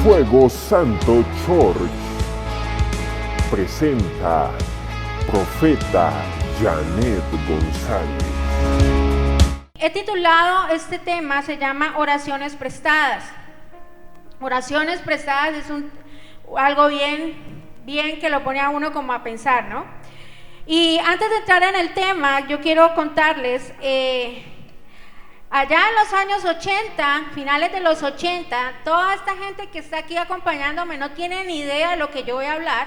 Fuego Santo Church presenta Profeta Janet González. He titulado este tema, se llama Oraciones Prestadas. Oraciones prestadas es algo bien que lo pone a uno como a pensar, ¿no? Y antes de entrar en el tema, yo quiero contarles, allá en los años 80, finales de los 80, toda esta gente que está aquí acompañándome no tiene ni idea de lo que yo voy a hablar,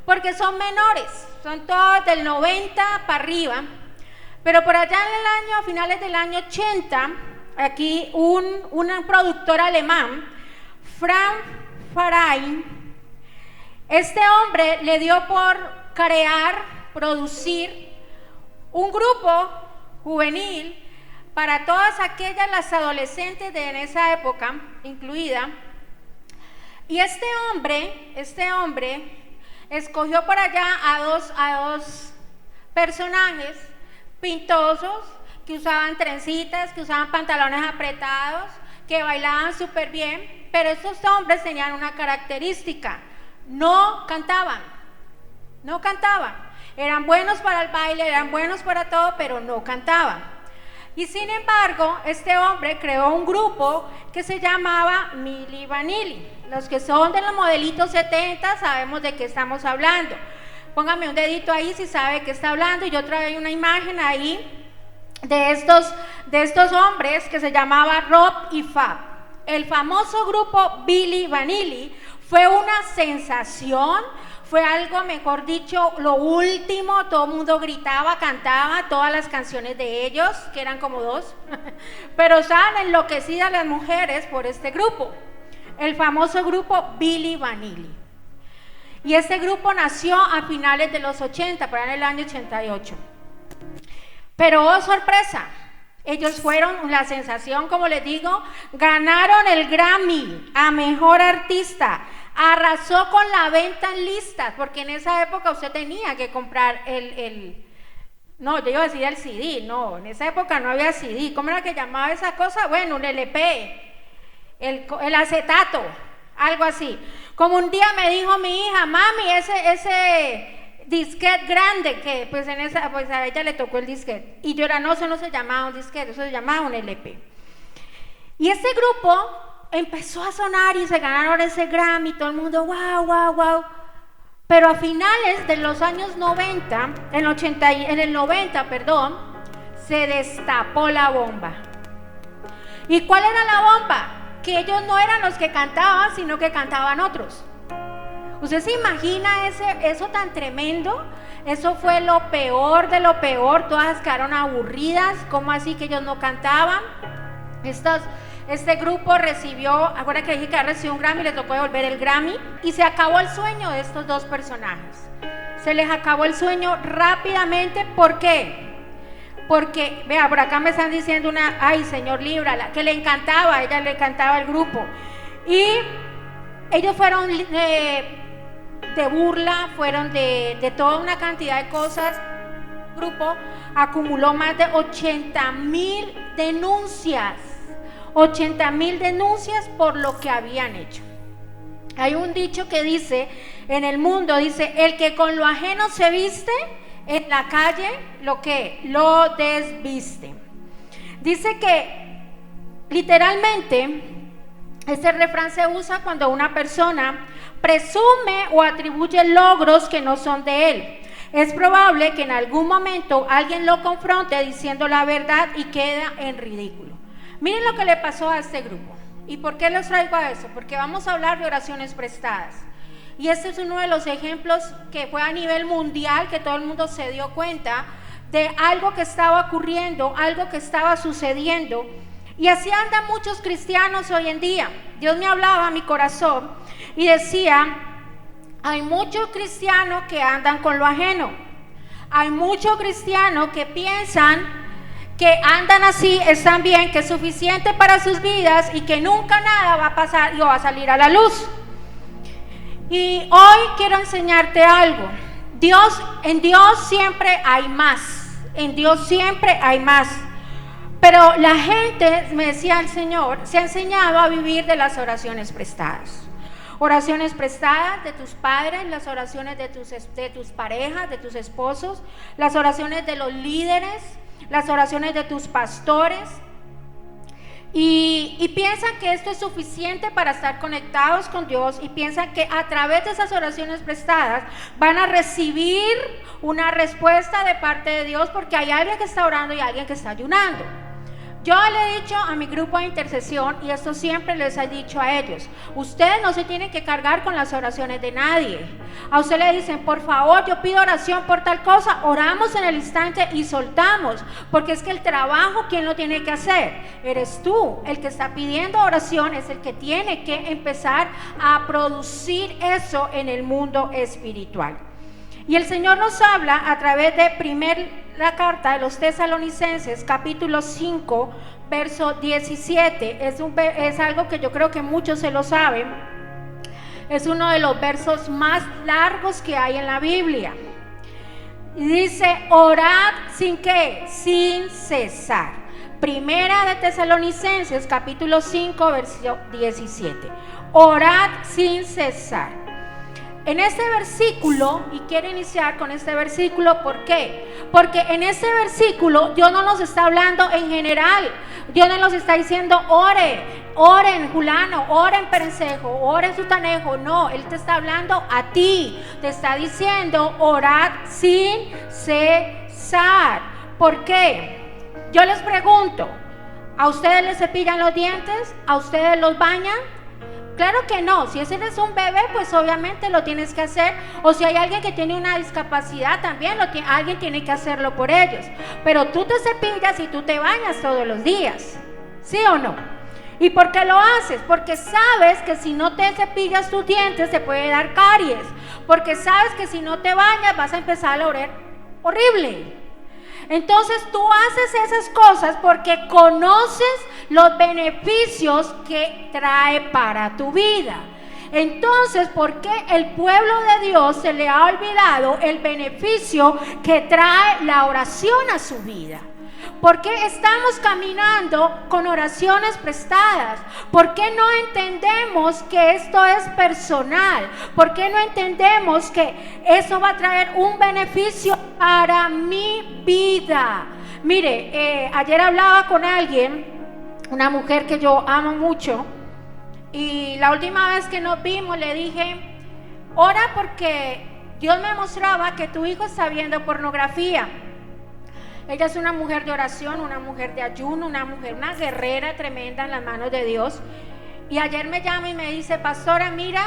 porque son menores, son todos del 90 para arriba, pero por allá en el año, a finales del año 80, aquí un productor alemán, Frank Farian, este hombre le dio por producir un grupo juvenil para todas aquellas, las adolescentes de en esa época, incluida, y este hombre escogió por allá a dos personajes pintosos, que usaban trencitas, que usaban pantalones apretados, que bailaban súper bien, pero estos hombres tenían una característica: no cantaban, eran buenos para el baile, eran buenos para todo, pero no cantaban. Y sin embargo, este hombre creó un grupo que se llamaba Milli Vanilli. Los que son de los modelitos 70 sabemos de qué estamos hablando. Póngame un dedito ahí si sabe de qué está hablando. Y yo traje una imagen ahí de estos hombres que se llamaba Rob y Fab. El famoso grupo Milli Vanilli fue una sensación. Fue algo, mejor dicho, lo último. Todo el mundo gritaba, cantaba todas las canciones de ellos, que eran como dos, pero estaban enloquecidas las mujeres por este grupo, el famoso grupo Milli Vanilli. Y este grupo nació a finales de los 80, para en el año 88. Pero oh sorpresa, ellos fueron la sensación, como les digo, ganaron el Grammy a Mejor Artista. Arrasó con la venta en listas, porque en esa época usted tenía que comprar no, yo iba a decir el CD, no, en esa época no había CD. ¿Cómo era que llamaba esa cosa? Bueno, un LP, el acetato, algo así. Como un día me dijo mi hija: mami, ese disquete grande, que pues a ella le tocó el disquete. Y yo era: no, eso no se llamaba un disquete, eso se llamaba un LP. Y este grupo empezó a sonar y se ganaron ese Grammy, todo el mundo wow. Pero a finales de los años 90, en el 90, se destapó la bomba. ¿Y cuál era la bomba? Que ellos no eran los que cantaban, sino que cantaban otros. ¿Usted se imagina eso tan tremendo? Eso fue lo peor de lo peor. Todas quedaron aburridas. ¿Cómo así que ellos no cantaban? Este grupo recibió, ahora que dije que recibió un Grammy, le tocó devolver el Grammy, y se acabó el sueño de estos dos personajes. Se les acabó el sueño rápidamente. ¿Por qué? Porque, vea, por acá me están diciendo ay, señor, líbrala, que le encantaba, a ella le encantaba el grupo. Y ellos fueron de burla, fueron de toda una cantidad de cosas. El grupo acumuló más de 80,000 denuncias. 80,000 denuncias por lo que habían hecho. Hay un dicho que dice, en el mundo, dice: el que con lo ajeno se viste, en la calle, lo desviste. Dice que, literalmente, este refrán se usa cuando una persona presume o atribuye logros que no son de él. Es probable que en algún momento alguien lo confronte diciendo la verdad y queda en ridículo. Miren lo que le pasó a este grupo. ¿Y por qué les traigo a eso? Porque vamos a hablar de oraciones prestadas. Y este es uno de los ejemplos que fue a nivel mundial, que todo el mundo se dio cuenta de algo que estaba ocurriendo, algo que estaba sucediendo. Y así andan muchos cristianos hoy en día. Dios me hablaba a mi corazón y decía: hay muchos cristianos que andan con lo ajeno. Hay muchos cristianos que piensan que andan así, están bien, que es suficiente para sus vidas y que nunca nada va a pasar y va a salir a la luz. Y hoy quiero enseñarte algo. En Dios siempre hay más. En Dios siempre hay más. Pero la gente, me decía el Señor, se ha enseñado a vivir de las oraciones prestadas. Oraciones prestadas de tus padres, las oraciones de tus parejas, de tus esposos, las oraciones de los líderes, las oraciones de tus pastores. Y piensan que esto es suficiente para estar conectados con Dios, y piensan que a través de esas oraciones prestadas van a recibir una respuesta de parte de Dios, porque hay alguien que está orando y alguien que está ayunando. Yo le he dicho a mi grupo de intercesión, y esto siempre les he dicho a ellos: ustedes no se tienen que cargar con las oraciones de nadie. A usted le dicen, por favor, yo pido oración por tal cosa, oramos en el instante y soltamos, porque es que el trabajo, ¿quién lo tiene que hacer? Eres tú. El que está pidiendo oración es el que tiene que empezar a producir eso en el mundo espiritual. Y el Señor nos habla a través de la carta de los Tesalonicenses, capítulo 5, verso 17. Es algo que yo creo que muchos se lo saben. Es uno de los versos más largos que hay en la Biblia. Y dice: orad sin ¿qué? Sin cesar. Primera de Tesalonicenses, capítulo 5, verso 17. Orad sin cesar. En este versículo, y quiero iniciar con este versículo, ¿por qué? Porque en este versículo Dios no nos está hablando en general. Dios no nos está diciendo oren fulano, oren perencejo, oren sutanejo. No, Él te está hablando a ti. Te está diciendo orad sin cesar. ¿Por qué? Yo les pregunto, ¿a ustedes les cepillan los dientes? ¿A ustedes los bañan? Claro que no. Si ese es un bebé, pues obviamente lo tienes que hacer. O si hay alguien que tiene una discapacidad, también alguien tiene que hacerlo por ellos. Pero tú te cepillas y tú te bañas todos los días, ¿sí o no? ¿Y por qué lo haces? Porque sabes que si no te cepillas tus dientes te puede dar caries. Porque sabes que si no te bañas vas a empezar a oler horrible. Entonces tú haces esas cosas porque conoces los beneficios que trae para tu vida. Entonces, ¿por qué el pueblo de Dios se le ha olvidado el beneficio que trae la oración a su vida? ¿Por qué estamos caminando con oraciones prestadas? ¿Por qué no entendemos que esto es personal? ¿Por qué no entendemos que eso va a traer un beneficio para mi vida? Mire, ayer hablaba con alguien, una mujer que yo amo mucho, y la última vez que nos vimos le dije: ora porque Dios me mostraba que tu hijo está viendo pornografía. Ella es una mujer de oración, una mujer de ayuno, una guerrera tremenda en las manos de Dios. Y ayer me llama y me dice: pastora, mira,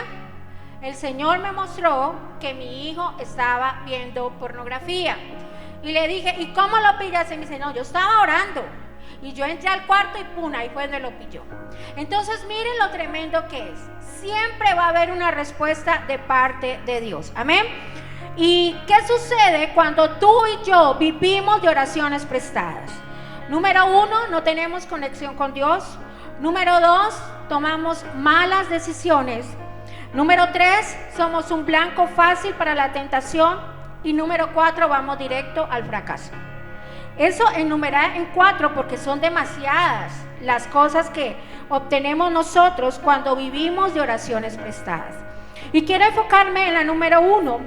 el Señor me mostró que mi hijo estaba viendo pornografía. Y le dije: ¿y cómo lo pillaste? Y me dice: no, yo estaba orando y yo entré al cuarto y pum, ahí fue donde lo pilló. Entonces miren lo tremendo que es. Siempre va a haber una respuesta de parte de Dios. Amén. ¿Y qué sucede cuando tú y yo vivimos de oraciones prestadas? Número 1, no tenemos conexión con Dios. Número 2, tomamos malas decisiones. Número 3, somos un blanco fácil para la tentación. Y número 4, vamos directo al fracaso. Eso enumerar en 4 porque son demasiadas las cosas que obtenemos nosotros cuando vivimos de oraciones prestadas. Y quiero enfocarme en la número 1.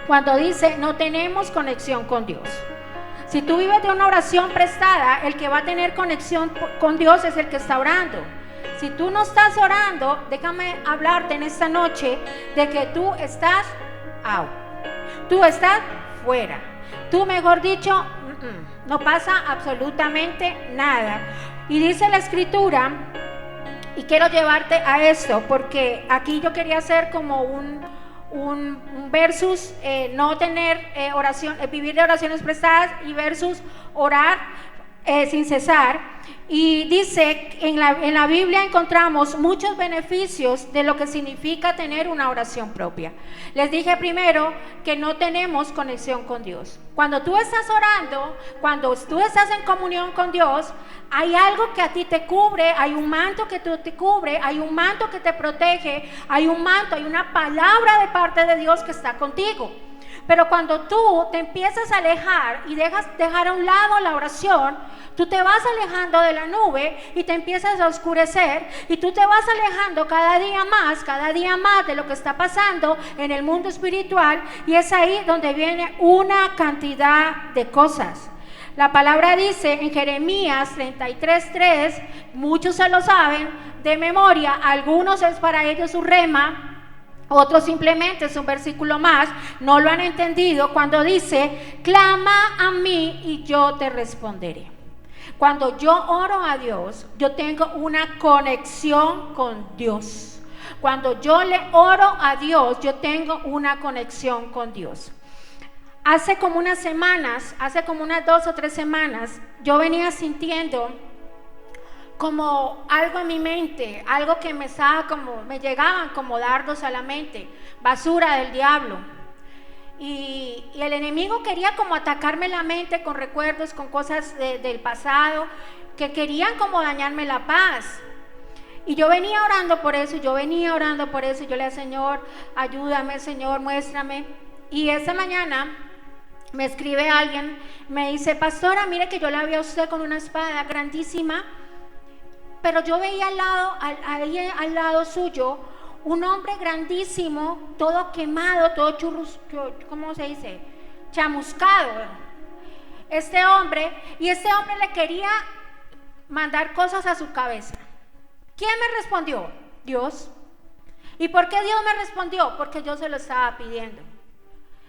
Cuando dice no tenemos conexión con Dios. Si tú vives de una oración prestada, el que va a tener conexión con Dios es el que está orando. Si tú no estás orando, déjame hablarte en esta noche de que tú estás out. Tú estás fuera. Tú, mejor dicho, no pasa absolutamente nada. Y dice la Escritura, y quiero llevarte a esto, porque aquí yo quería hacer como un versus no tener vivir de oraciones prestadas y versus orar sin cesar. Y dice, en la Biblia encontramos muchos beneficios de lo que significa tener una oración propia. Les dije primero que no tenemos conexión con Dios. Cuando tú estás orando, cuando tú estás en comunión con Dios, hay algo que a ti te cubre, hay un manto que te cubre, hay un manto que te protege, hay un manto, hay una palabra de parte de Dios que está contigo. Pero cuando tú te empiezas a alejar y dejar a un lado la oración, tú te vas alejando de la nube y te empiezas a oscurecer y tú te vas alejando cada día más de lo que está pasando en el mundo espiritual, y es ahí donde viene una cantidad de cosas. La palabra dice en Jeremías 33:3, muchos se lo saben de memoria, algunos es para ellos un rema, otros simplemente es un versículo más, no lo han entendido, cuando dice, clama a mí y yo te responderé. Cuando yo oro a Dios, yo tengo una conexión con Dios. Cuando yo le oro a Dios, yo tengo una conexión con Dios. Hace como unas 2 o 3 semanas, yo venía sintiendo como algo en mi mente, algo que me llegaban como dardos a la mente, basura del diablo. Y el enemigo quería como atacarme la mente con recuerdos, con cosas del pasado, que querían como dañarme la paz. Y yo venía orando por eso, yo le decía, Señor, ayúdame, Señor, muéstrame. Y esa mañana me escribe alguien, me dice, pastora, mire que yo la vi a usted con una espada grandísima, pero yo veía al lado suyo un hombre grandísimo, todo quemado, todo ¿cómo se dice? Chamuscado. Este hombre le quería mandar cosas a su cabeza. ¿Quién me respondió? Dios. ¿Y por qué Dios me respondió? Porque yo se lo estaba pidiendo.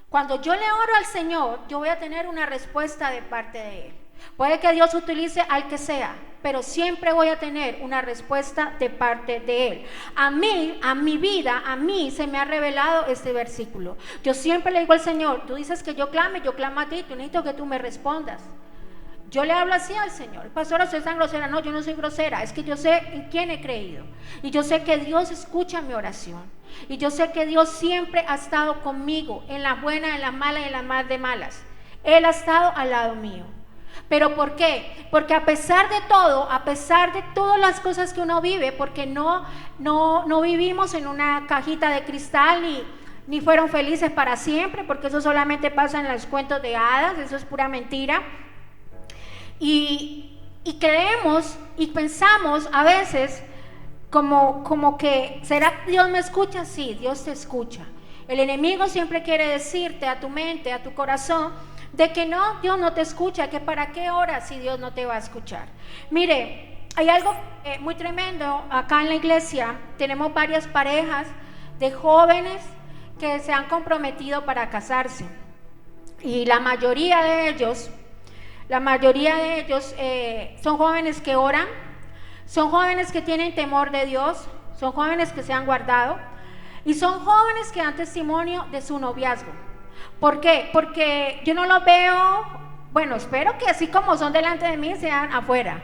Cuando yo le oro al Señor, yo voy a tener una respuesta de parte de Él. Puede que Dios utilice al que sea, pero siempre voy a tener una respuesta de parte de Él. A mi vida se me ha revelado este versículo. Yo siempre le digo al Señor, tú dices que yo clame, yo clamo a ti, tú necesito que tú me respondas. Yo le hablo así al Señor. Pastora, ¿usted es tan grosera? No, yo no soy grosera, es que yo sé en quién he creído. Y yo sé que Dios escucha mi oración. Y yo sé que Dios siempre ha estado conmigo, en las buenas, en las malas y en las más de malas. Él ha estado al lado mío. ¿Pero por qué? Porque a pesar de todo, a pesar de todas las cosas que uno vive, porque no vivimos en una cajita de cristal ni fueron felices para siempre, porque eso solamente pasa en los cuentos de hadas, eso es pura mentira. Y creemos y pensamos a veces como que, ¿será que Dios me escucha? Sí, Dios te escucha. El enemigo siempre quiere decirte a tu mente, a tu corazón, de que no, Dios no te escucha, que para qué oras si Dios no te va a escuchar. Mire, hay algo muy tremendo acá en la iglesia. Tenemos varias parejas de jóvenes que se han comprometido para casarse, y la mayoría de ellos son jóvenes que oran, son jóvenes que tienen temor de Dios, son jóvenes que se han guardado, y son jóvenes que dan testimonio de su noviazgo. ¿Por qué? Porque yo no los veo, bueno, espero que así como son delante de mí sean afuera.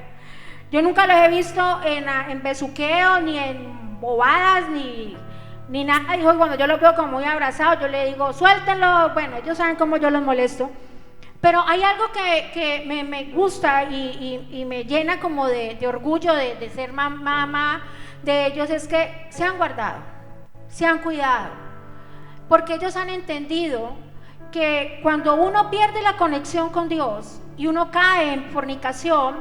Yo nunca los he visto en besuqueo, ni en bobadas, ni nada. Y cuando yo los veo como muy abrazados, yo le digo, suéltenlo. Bueno, ellos saben cómo yo los molesto. Pero hay algo que me gusta y me llena como de orgullo de ser mamá de ellos, es que se han guardado, se han cuidado, porque ellos han entendido que cuando uno pierde la conexión con Dios y uno cae en fornicación,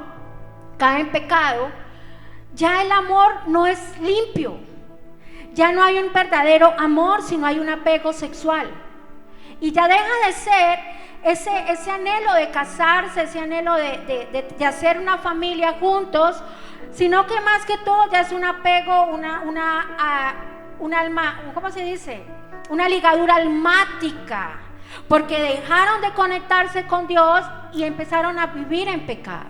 cae en pecado, ya el amor no es limpio, ya no hay un verdadero amor, sino hay un apego sexual, y ya deja de ser ese anhelo de casarse, ese anhelo de hacer una familia juntos, sino que más que todo ya es un apego, un alma, ¿cómo se dice? Una ligadura almática, porque dejaron de conectarse con Dios y empezaron a vivir en pecado.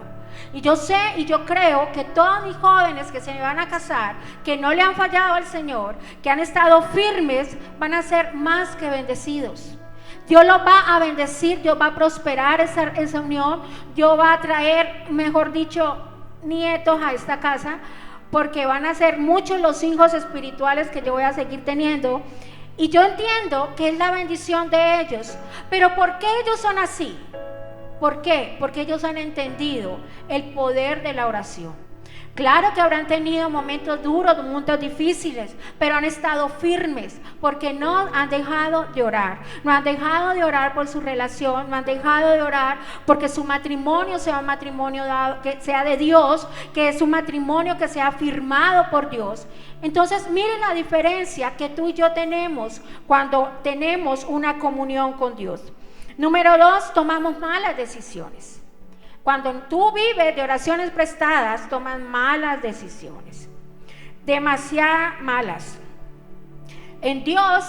Y yo sé y yo creo que todos mis jóvenes que se van a casar, que no le han fallado al Señor, que han estado firmes, van a ser más que bendecidos. Dios los va a bendecir, Dios va a prosperar esa unión, Dios va a traer, mejor dicho, nietos a esta casa, porque van a ser muchos los hijos espirituales que yo voy a seguir teniendo. Y yo entiendo que es la bendición de ellos. Pero ¿por qué ellos son así? ¿Por qué? Porque ellos han entendido el poder de la oración. Claro que habrán tenido momentos duros, momentos difíciles, pero han estado firmes porque no han dejado de orar. No han dejado de orar por su relación, no han dejado de orar porque su matrimonio sea un matrimonio dado, que sea de Dios, que es un matrimonio que sea firmado por Dios. Entonces, miren la diferencia que tú y yo tenemos cuando tenemos una comunión con Dios. Número 2, tomamos malas decisiones. Cuando tú vives de oraciones prestadas, tomas malas decisiones, demasiadas malas. En Dios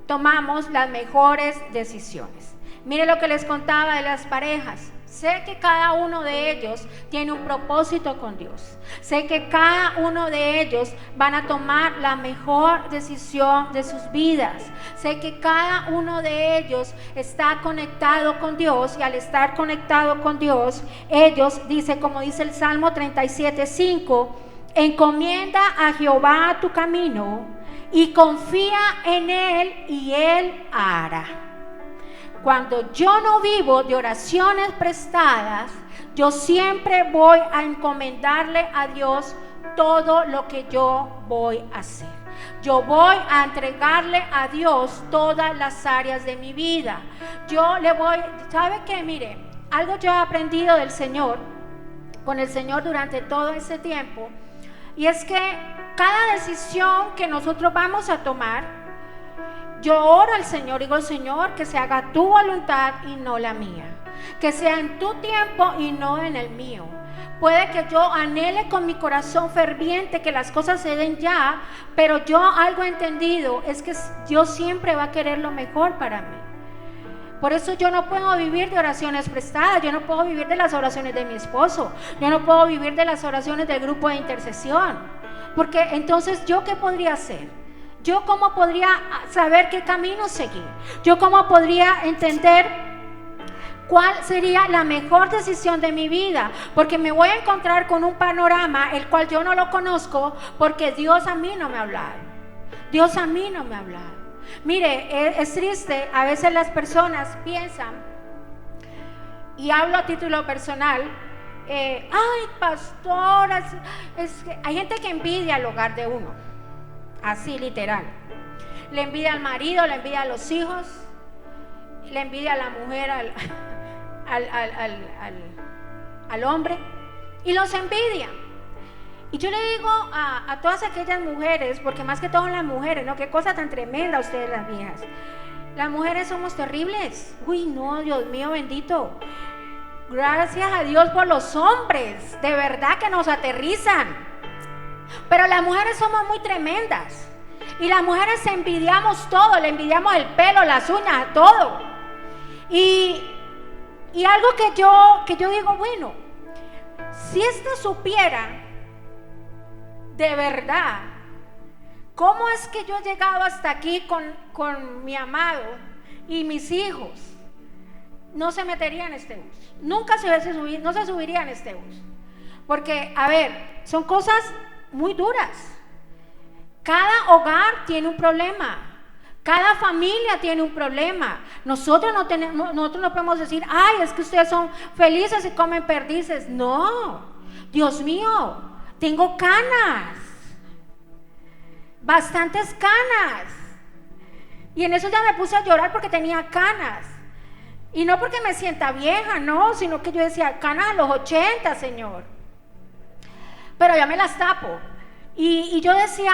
tomamos las mejores decisiones. Mire lo que les contaba de las parejas. Sé que cada uno de ellos tiene un propósito con Dios. Sé que cada uno de ellos van a tomar la mejor decisión de sus vidas. Sé que cada uno de ellos está conectado con Dios, y al estar conectado con Dios, ellos, dice, como dice el Salmo 37:5, encomienda a Jehová tu camino y confía en Él y Él hará. Cuando yo no vivo de oraciones prestadas, yo siempre voy a encomendarle a Dios todo lo que yo voy a hacer. Yo voy a entregarle a Dios todas las áreas de mi vida. Yo le voy, ¿sabe qué? Mire, algo yo he aprendido del Señor, con el Señor durante todo ese tiempo, y es que cada decisión que nosotros vamos a tomar, yo oro al Señor, digo, Señor, que se haga tu voluntad y no la mía, que sea en tu tiempo y no en el mío. Puede que yo anhele con mi corazón ferviente que las cosas se den ya, pero yo algo he entendido, es que Dios siempre va a querer lo mejor para mí. Por eso yo no puedo vivir de oraciones prestadas, yo no puedo vivir de las oraciones de mi esposo, yo no puedo vivir de las oraciones del grupo de intercesión, porque entonces ¿yo qué podría hacer? ¿Yo cómo podría saber qué camino seguir? ¿Yo cómo podría entender cuál sería la mejor decisión de mi vida? Porque me voy a encontrar con un panorama el cual yo no lo conozco, porque Dios a mí no me ha hablado. Dios a mí no me ha hablado. Mire, es triste, a veces las personas piensan, y hablo a título personal, ay, pastora, es que hay gente que envidia el hogar de uno. Así literal, le envidia al marido, le envidia a los hijos, le envidia a la mujer, al hombre, y los envidia. Y yo le digo a todas aquellas mujeres, porque más que todo las mujeres, ¿no? Qué cosa tan tremenda ustedes las viejas. Las mujeres somos terribles. Uy, no, Dios mío bendito. Gracias a Dios por los hombres, de verdad que nos aterrizan. Pero las mujeres somos muy tremendas, y las mujeres envidiamos todo, le envidiamos el pelo, las uñas, todo. Y algo que yo digo, bueno, si esta supiera de verdad cómo es que yo he llegado hasta aquí con mi amado y mis hijos, no se metería en este bus, nunca no se subiría en este bus, porque, a ver, son cosas muy duras. Cada hogar tiene un problema, cada familia tiene un problema. Nosotros no podemos decir, ay, es que ustedes son felices y comen perdices. No, Dios mío, tengo canas, bastantes canas, y en eso ya me puse a llorar porque tenía canas, y no porque me sienta vieja, no, sino que yo decía, canas a los 80, Señor, pero ya me las tapo. Y yo decía,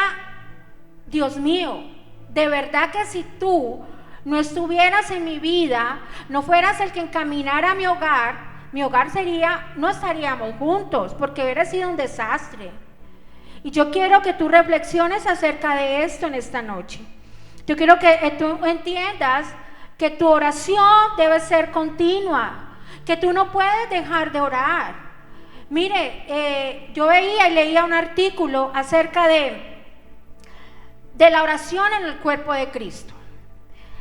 Dios mío, de verdad que si tú no estuvieras en mi vida, no fueras el que encaminara mi hogar sería, no estaríamos juntos, porque hubiera sido un desastre. Y yo quiero que tú reflexiones acerca de esto en esta noche. Yo quiero que tú entiendas que tu oración debe ser continua, que tú no puedes dejar de orar. Mire, yo veía y leía un artículo acerca de la oración en el cuerpo de Cristo,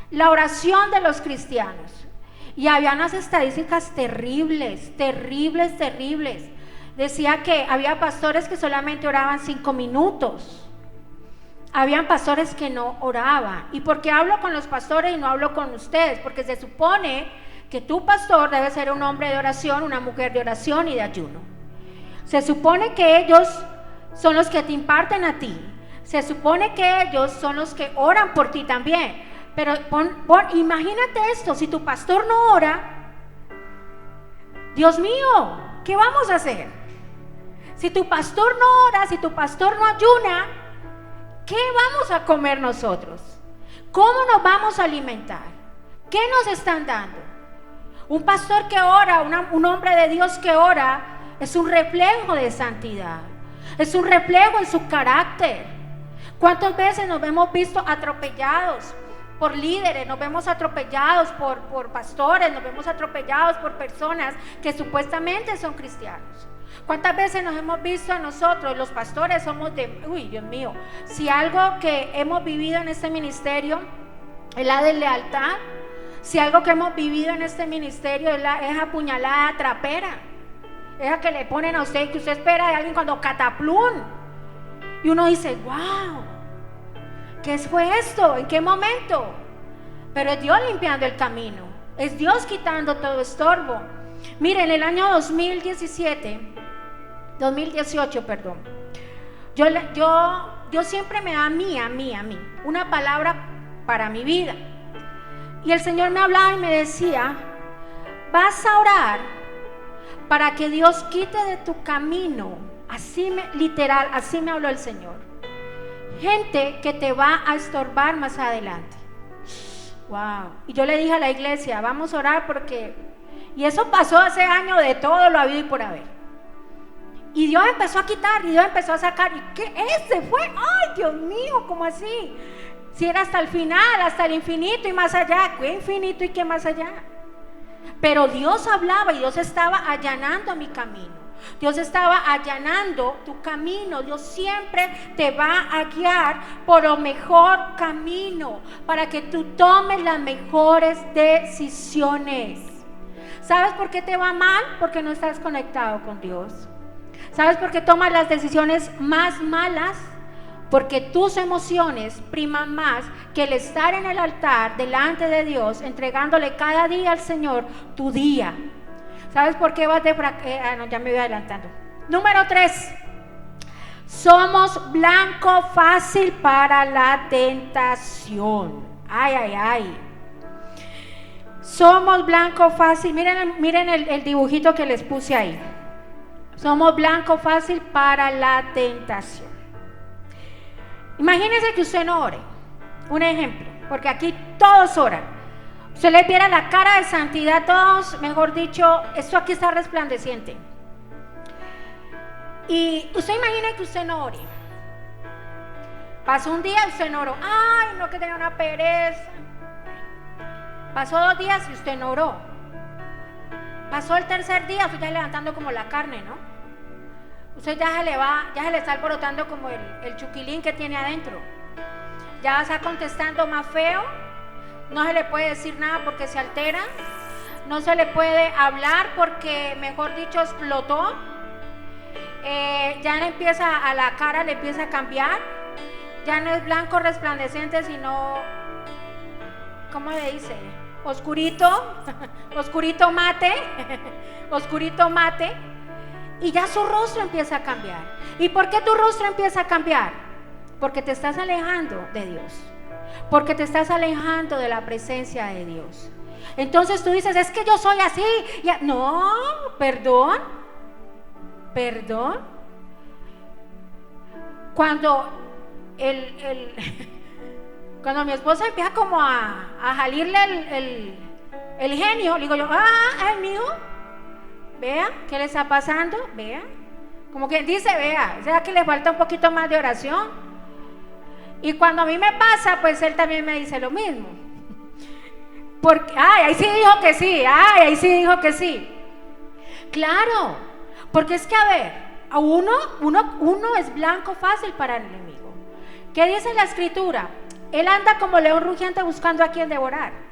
la oración de los cristianos, y había unas estadísticas terribles. Decía que había pastores que solamente oraban 5 minutos, habían pastores que no oraban. ¿Y por qué hablo con los pastores y no hablo con ustedes? Porque se supone que tu pastor debe ser un hombre de oración, una mujer de oración y de ayuno. Se supone que ellos son los que te imparten a ti. Se supone que ellos son los que oran por ti también. Pero imagínate esto, si tu pastor no ora, Dios mío, ¿qué vamos a hacer? Si tu pastor no ora, si tu pastor no ayuna, ¿qué vamos a comer nosotros? ¿Cómo nos vamos a alimentar? ¿Qué nos están dando? Un pastor que ora, un hombre de Dios que ora, es un reflejo de santidad, es un reflejo en su carácter. ¿Cuántas veces nos hemos visto atropellados por líderes, nos vemos atropellados por pastores, nos vemos atropellados por personas que supuestamente son cristianos? ¿Cuántas veces nos hemos visto a nosotros, los pastores, somos de, uy, Dios mío, si algo que hemos vivido en este ministerio es la deslealtad, si algo que hemos vivido en este ministerio es apuñalada trapera, es la que le ponen a usted, que usted espera de alguien cuando cataplún, y uno dice, wow, ¿qué fue esto? ¿En qué momento? Pero es Dios limpiando el camino, es Dios quitando todo estorbo. Miren, en el año 2018, perdón, yo siempre me da a mí, una palabra para mi vida. Y el Señor me hablaba y me decía, vas a orar para que Dios quite de tu camino, literal, así me habló el Señor, gente que te va a estorbar más adelante. Wow. Y yo le dije a la iglesia, vamos a orar porque, y eso pasó hace años, de todo lo habido y por haber. Y Dios empezó a quitar, y Dios empezó a sacar, y ¿qué? Ese fue, ay Dios mío, ¿cómo así? Si era hasta el final, hasta el infinito y más allá. ¿Qué infinito y qué más allá? Pero Dios hablaba y Dios estaba allanando mi camino. Dios estaba allanando tu camino. Dios siempre te va a guiar por el mejor camino, para que tú tomes las mejores decisiones. ¿Sabes por qué te va mal? Porque no estás conectado con Dios. ¿Sabes por qué tomas las decisiones más malas? Porque tus emociones priman más que el estar en el altar delante de Dios, entregándole cada día al Señor tu día. ¿Sabes por qué vas no, ya me voy adelantando. Número 3. Somos blanco fácil para la tentación. Ay. Somos blanco fácil. Miren el dibujito que les puse ahí. Somos blanco fácil para la tentación. Imagínense que usted no ore. Un ejemplo, porque aquí todos oran. Usted le viera la cara de santidad, todos, mejor dicho, esto aquí está resplandeciente. Y usted imagina que usted no ore. Pasó un día y usted no oró. Ay, no, que tenía una pereza. Pasó 2 días y usted no oró. Pasó el tercer día, usted ya levantando como la carne, ¿no? Usted ya se le está alborotando como el chuquilín que tiene adentro. Ya está contestando más feo. No se le puede decir nada porque se altera. No se le puede hablar porque, mejor dicho, explotó. Ya le empieza a la cara, le empieza a cambiar. Ya no es blanco resplandeciente, sino, ¿cómo le dice? Oscurito, oscurito mate, oscurito mate. Y ya su rostro empieza a cambiar. ¿Y por qué tu rostro empieza a cambiar? Porque te estás alejando de Dios, porque te estás alejando de la presencia de Dios. Entonces tú dices, es que yo soy así. No, perdón. Cuando cuando mi esposa empieza como a jalirle el genio, le digo yo, es mío. Vea, ¿qué le está pasando? Vea, como quien dice, vea, o sea que le falta un poquito más de oración. Y cuando a mí me pasa, pues él también me dice lo mismo. Porque, ahí sí dijo que sí, ahí sí dijo que sí. Claro, porque es que a ver, a uno es blanco fácil para el enemigo. ¿Qué dice la escritura? Él anda como león rugiente buscando a quien devorar.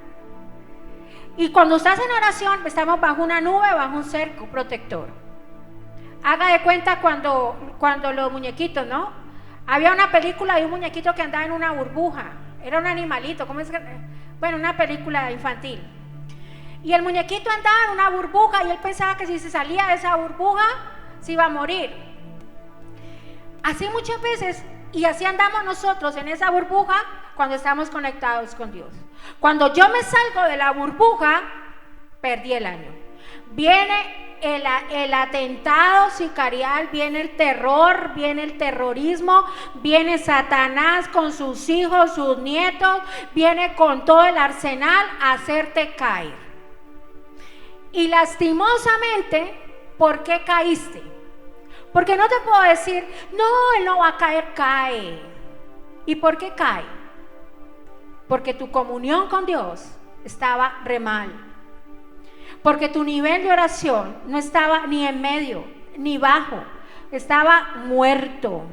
Y cuando estás en oración, estamos bajo una nube, bajo un cerco protector. Haga de cuenta cuando los muñequitos, ¿no? Había una película de un muñequito que andaba en una burbuja. Era un animalito, ¿cómo es que? Bueno, una película infantil. Y el muñequito andaba en una burbuja y él pensaba que si se salía de esa burbuja, se iba a morir. Así muchas veces, y así andamos nosotros en esa burbuja cuando estamos conectados con Dios. Cuando yo me salgo de la burbuja, perdí el año. Viene el atentado sicarial, viene el terror, viene el terrorismo, viene Satanás con sus hijos, sus nietos, viene con todo el arsenal a hacerte caer. Y lastimosamente, ¿por qué caíste? Porque no te puedo decir, no, él no va a caer, cae. ¿Y por qué cae? Porque tu comunión con Dios estaba re mal. Porque tu nivel de oración no estaba ni en medio, ni bajo. Estaba muerto,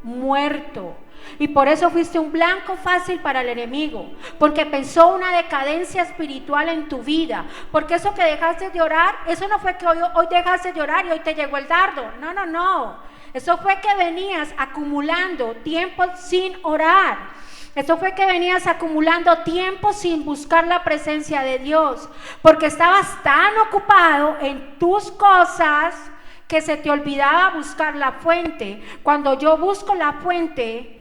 muerto. Y por eso fuiste un blanco fácil para el enemigo. Porque pensó una decadencia espiritual en tu vida. Porque eso que dejaste de orar, eso no fue que hoy dejaste de orar y hoy te llegó el dardo. No, no, no. Eso fue que venías acumulando tiempo sin orar. Eso fue que venías acumulando tiempo sin buscar la presencia de Dios, porque estabas tan ocupado en tus cosas que se te olvidaba buscar la fuente. Cuando yo busco la fuente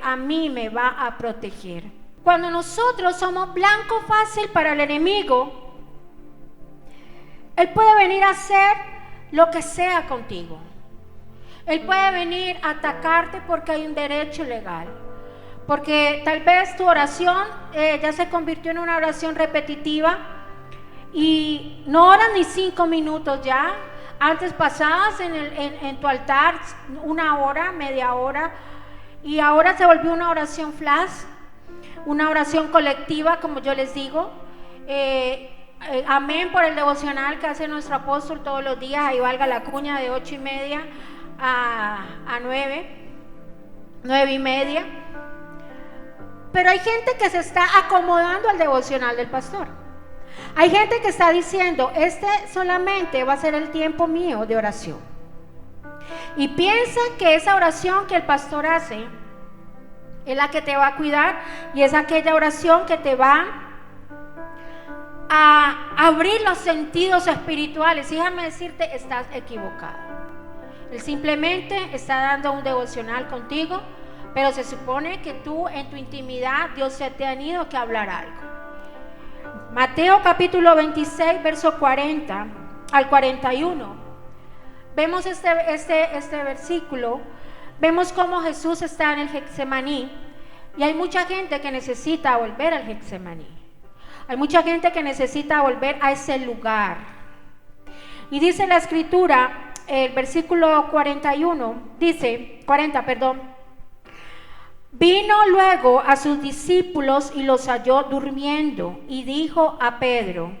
a mí me va a proteger. Cuando nosotros somos blanco fácil para el enemigo, él puede venir a hacer lo que sea contigo. Él puede venir a atacarte porque hay un derecho legal. Porque tal vez tu oración ya se convirtió en una oración repetitiva y no oras ni 5 minutos ya. Antes pasabas en tu altar 1 hora, media hora, y ahora se volvió una oración flash, una oración colectiva, como yo les digo. Amén por el devocional que hace nuestro apóstol todos los días. Ahí valga la cuña, de 8:30 a 9:30. Pero hay gente que se está acomodando al devocional del pastor. Hay gente que está diciendo, este solamente va a ser el tiempo mío de oración. Y piensa que esa oración que el pastor hace es la que te va a cuidar y es aquella oración que te va a abrir los sentidos espirituales. Déjame decirte, estás equivocado. Él simplemente está dando un devocional contigo, pero se supone que tú en tu intimidad Dios se te ha tenido que hablar algo. Mateo capítulo 26, verso 40 al 41. Vemos este versículo. Vemos cómo Jesús está en el Getsemaní. Y hay mucha gente que necesita volver al Getsemaní. Hay mucha gente que necesita volver a ese lugar. Y dice la escritura, el versículo 40, vino luego a sus discípulos y los halló durmiendo y dijo a Pedro,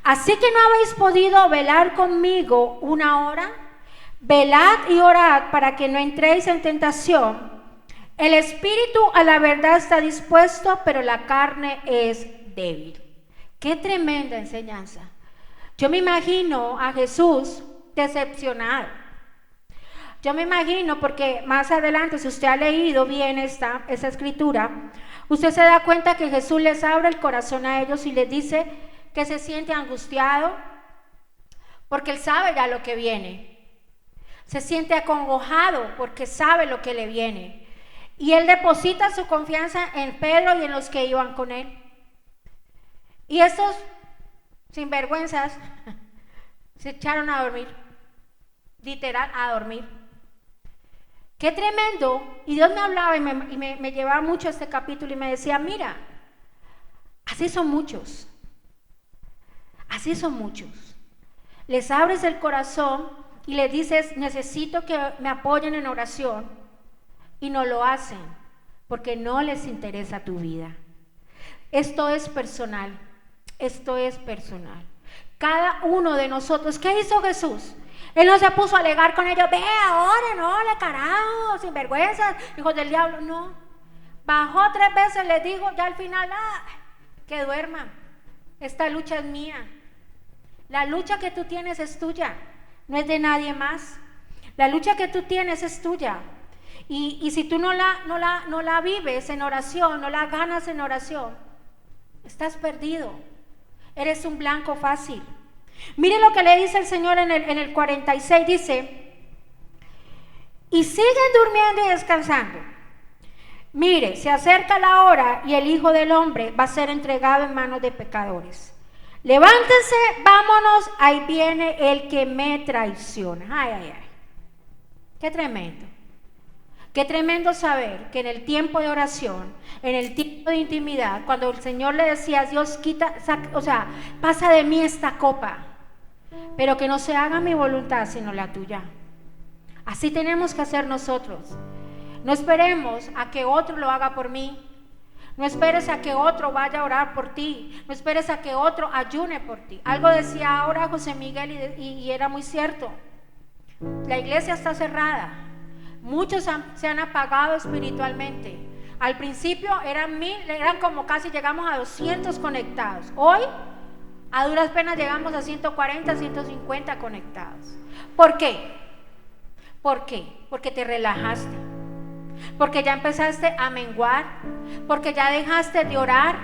¿así que no habéis podido velar conmigo 1 hora? Velad y orad para que no entréis en tentación. El espíritu a la verdad está dispuesto, pero la carne es débil. Qué tremenda enseñanza. Yo me imagino a Jesús decepcionado. Yo me imagino, porque más adelante, si usted ha leído bien esa escritura, usted se da cuenta que Jesús les abre el corazón a ellos y les dice que se siente angustiado, porque Él sabe ya lo que viene. Se siente acongojado porque sabe lo que le viene. Y Él deposita su confianza en Pedro y en los que iban con Él. Y estos sinvergüenzas se echaron a dormir, literal a dormir. Qué tremendo. Y Dios me hablaba y me llevaba mucho a este capítulo y me decía, mira, así son muchos. Así son muchos. Les abres el corazón y les dices, necesito que me apoyen en oración, y no lo hacen porque no les interesa tu vida. Esto es personal. Esto es personal. Cada uno de nosotros, ¿qué hizo Jesús? Él no se puso a alegar con ellos, ve ahora, no, le carajo, sinvergüenzas, hijos del diablo, no. Bajó 3 veces, les dijo, ya al final, que duerman, esta lucha es mía. La lucha que tú tienes es tuya, no es de nadie más. La lucha que tú tienes es tuya. Y si tú no la vives en oración, no la ganas en oración, estás perdido. Eres un blanco fácil. Mire lo que le dice el Señor en el 46, dice, y siguen durmiendo y descansando. Mire, se acerca la hora y el Hijo del Hombre va a ser entregado en manos de pecadores. Levántense, vámonos, ahí viene el que me traiciona. Ay, ay, ay. Qué tremendo. Qué tremendo saber que en el tiempo de oración, en el tiempo de intimidad, cuando el Señor le decía, Dios quita, pasa de mí esta copa, pero que no se haga mi voluntad sino la tuya. Así tenemos que hacer nosotros. No esperemos a que otro lo haga por mí. No esperes a que otro vaya a orar por ti. No esperes a que otro ayune por ti. Algo decía ahora José Miguel y era muy cierto. La iglesia está cerrada. Muchos se han apagado espiritualmente. Al principio eran como casi llegamos a 200 conectados. Hoy a duras penas llegamos a 140, 150 conectados. ¿Por qué? ¿Por qué? Porque te relajaste. Porque ya empezaste a menguar, porque ya dejaste de orar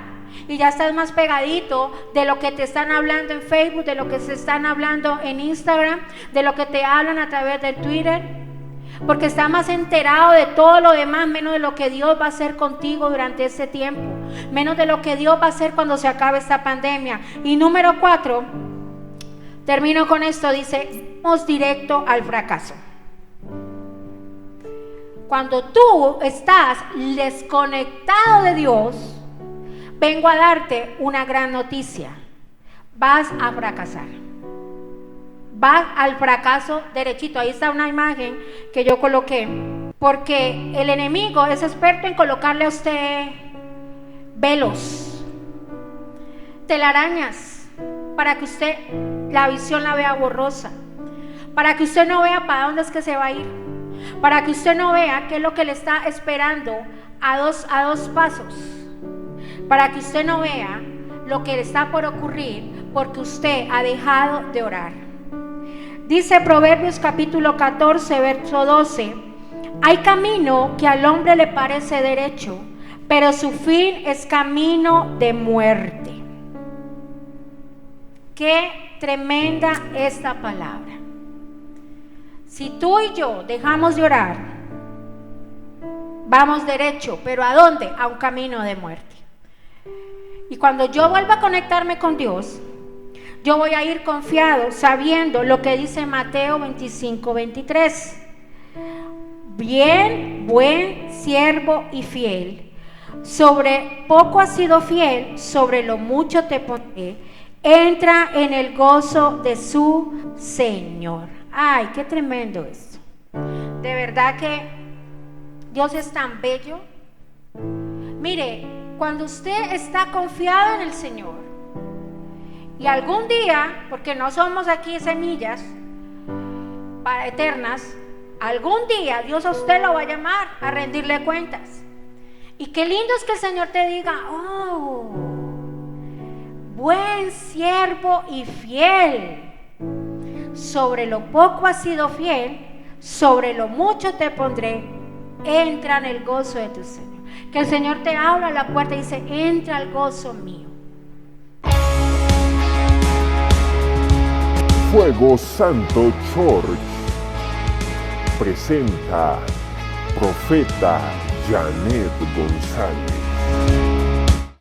y ya estás más pegadito de lo que te están hablando en Facebook, de lo que se están hablando en Instagram, de lo que te hablan a través de Twitter, porque estás más enterado de todo lo demás, menos de lo que Dios va a hacer contigo durante este tiempo, menos de lo que Dios va a hacer cuando se acabe esta pandemia. Y número 4, termino con esto, dice, vamos directo al fracaso. Cuando tú estás desconectado de Dios, vengo a darte una gran noticia. Vas a fracasar. Vas al fracaso derechito. Ahí está una imagen que yo coloqué. Porque el enemigo es experto en colocarle a usted velos, telarañas, para que usted la visión la vea borrosa, para que usted no vea para dónde es que se va a ir, para que usted no vea qué es lo que le está esperando a dos pasos, para que usted no vea lo que le está por ocurrir porque usted ha dejado de orar. Dice Proverbios capítulo 14, verso 12, hay camino que al hombre le parece derecho, pero su fin es camino de muerte. Qué tremenda esta palabra. Si tú y yo dejamos de orar, vamos derecho, pero ¿a dónde? A un camino de muerte. Y cuando yo vuelva a conectarme con Dios, yo voy a ir confiado, sabiendo lo que dice Mateo 25, 23. Bien, buen siervo y fiel. Sobre poco has sido fiel, sobre lo mucho te pondré. Entra en el gozo de su Señor. Ay, qué tremendo esto. De verdad que Dios es tan bello. Mire, cuando usted está confiado en el Señor y algún día, porque no somos aquí semillas para eternas, algún día Dios a usted lo va a llamar a rendirle cuentas. Y qué lindo es que el Señor te diga, oh, buen siervo y fiel. Sobre lo poco has sido fiel, sobre lo mucho te pondré, entra en el gozo de tu Señor. Que el Señor te abra la puerta y dice, entra al gozo mío. Fuego Santo Church presenta Profeta Janet González.